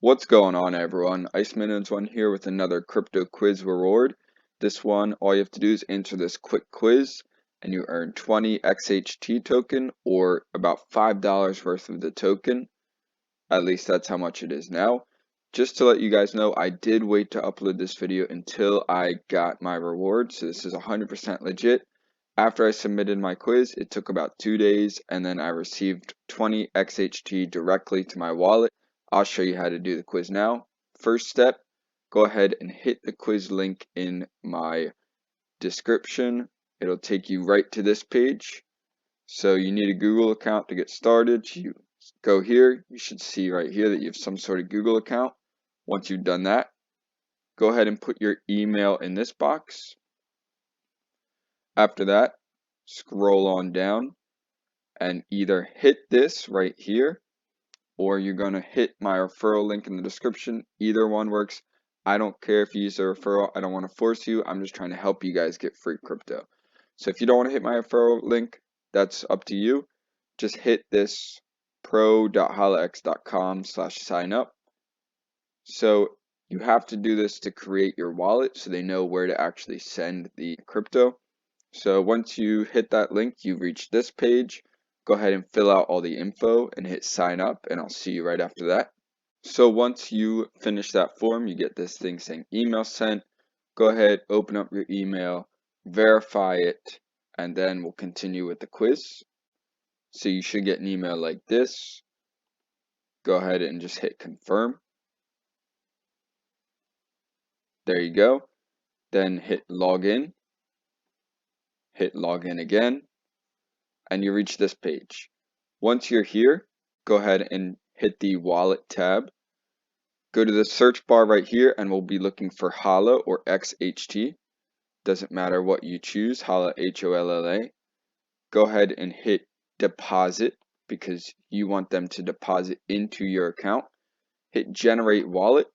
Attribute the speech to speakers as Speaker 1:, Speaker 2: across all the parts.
Speaker 1: What's going on, everyone? Iceman1 here with another crypto quiz reward. This one, all you have to do is answer this quick quiz and you earn 20 XHT token, or about $5 worth of the token. At least that's how much it is now. Just to let you guys know, I did wait to upload this video until I got my reward, so this is 100% legit. After I submitted my quiz, it took about 2 days, and then I received 20 XHT directly to my wallet. I'll show you how to do the quiz now. First step, go ahead and hit the quiz link in my description. It'll take you right to this page. So you need a Google account to get started. You go here, you should see right here that you have some sort of Google account. Once you've done that, go ahead and put your email in this box. After that, scroll on down and either hit this right here, or you're going to hit my referral link in the description. Either one works. I don't care if you use a referral. I don't want to force you. I'm just trying to help you guys get free crypto. So if you don't want to hit my referral link, that's up to you. Just hit this pro.hollaex.com/sign up. So you have to do this to create your wallet so they know where to actually send the crypto. So once you hit that link, you reach this page. Go ahead and fill out all the info and hit sign up, and I'll see you right after that. So once you finish that form, you get this thing saying email sent. Go ahead, open up your email, verify it, and then we'll continue with the quiz. So you should get an email like this. Go ahead and just hit confirm. There you go. Then hit login. Hit login again, and you reach this page. Once you're here, go ahead and hit the wallet tab. Go to the search bar right here, and we'll be looking for Holla or XHT. Doesn't matter what you choose, Holla, HOLLA. Go ahead and hit deposit because you want them to deposit into your account. Hit generate wallet.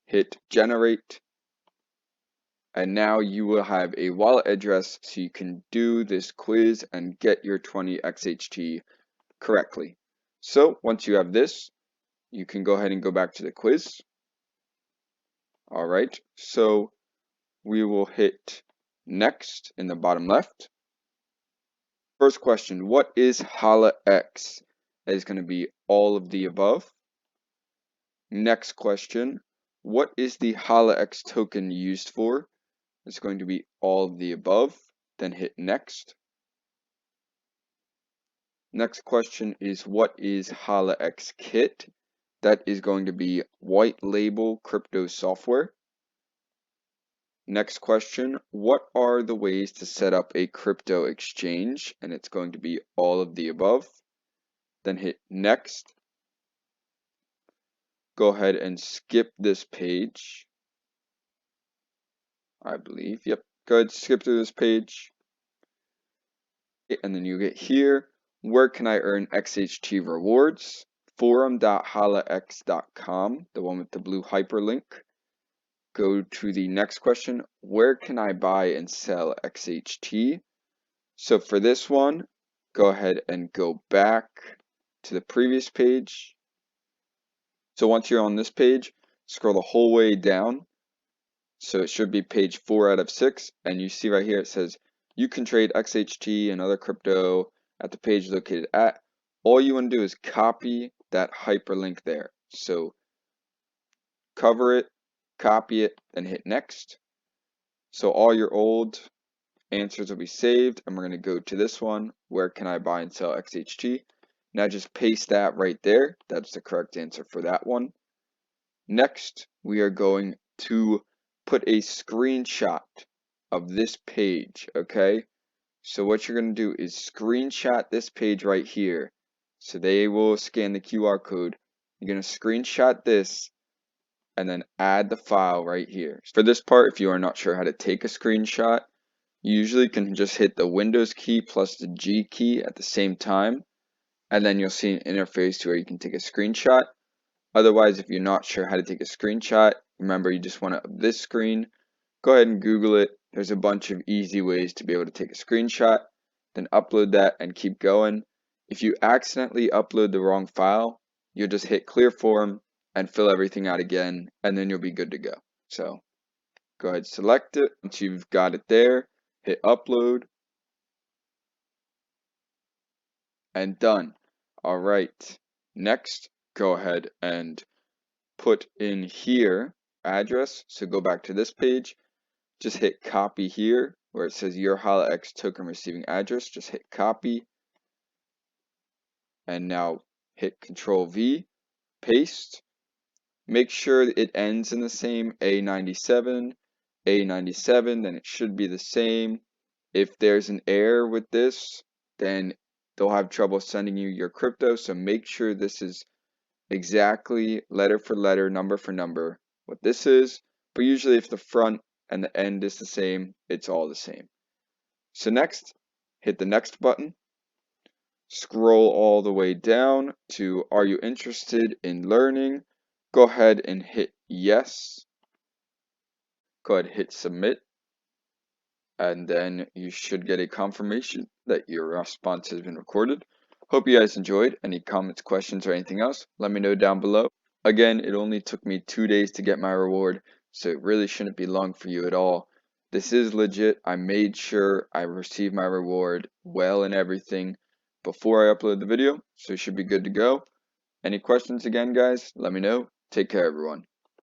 Speaker 1: Hit generate. And now you will have a wallet address so you can do this quiz and get your 20 XHT correctly. So once you have this, you can go ahead and go back to the quiz. All right, so we will hit next in the bottom left. First question, what is HollaEx? That is going to be all of the above. Next question, what is the HollaEx token used for? It's going to be all of the above. Then hit next. Next question is, what is HollaEx Kit? That is going to be white label crypto software. Next question, what are the ways to set up a crypto exchange? And it's going to be all of the above. Then hit next. Go ahead and skip this page. I believe, yep. Go ahead, skip through this page. And then you get here, where can I earn XHT rewards? Forum.hollaex.com, the one with the blue hyperlink. Go to the next question, where can I buy and sell XHT? So for this one, go ahead and go back to the previous page. So once you're on this page, scroll the whole way down. So it should be page 4 out of 6, and you see right here it says you can trade XHT and other crypto at the page located at. All you want to do is copy that hyperlink there. So cover it, copy it, then hit next. So all your old answers will be saved, and we're going to go to this one, where can I buy and sell XHT? Now just paste that right there. That's the correct answer for that one. Next, we are going to put a screenshot of this page, okay? So what you're going to do is screenshot this page right here. So they will scan the QR code. You're going to screenshot this and then add the file right here. For this part, if you are not sure how to take a screenshot, you usually can just hit the Windows key plus the G key at the same time, and then you'll see an interface to where you can take a screenshot. Otherwise, if you're not sure how to take a screenshot, remember you just want this screen, go ahead and Google it. There's a bunch of easy ways to be able to take a screenshot, then upload that and keep going. If you accidentally upload the wrong file, you'll just hit clear form and fill everything out again, and then you'll be good to go. So go ahead, select it. Once you've got it there, hit upload, and done. All right, next, go ahead and put in here address. So go back to this page, just hit copy here where it says your HollaEx token receiving address. Just hit copy, and now hit Control V, paste. Make sure it ends in the same A97, then it should be the same. If there's an error with this, then they'll have trouble sending you your crypto, so make sure this is exactly letter for letter, number for number what this is. But usually if the front and the end is the same, it's all the same. So next, hit the next button. Scroll all the way down to are you interested in learning? Go ahead and hit yes. Go ahead and hit submit. And then you should get a confirmation that your response has been recorded. Hope you guys enjoyed. Any comments, questions, or anything else, let me know down below. Again, it only took me 2 days to get my reward, so it really shouldn't be long for you at all. This is legit. I made sure I received my reward well and everything before I upload the video, so it should be good to go. Any questions again, guys? Let me know. Take care, everyone.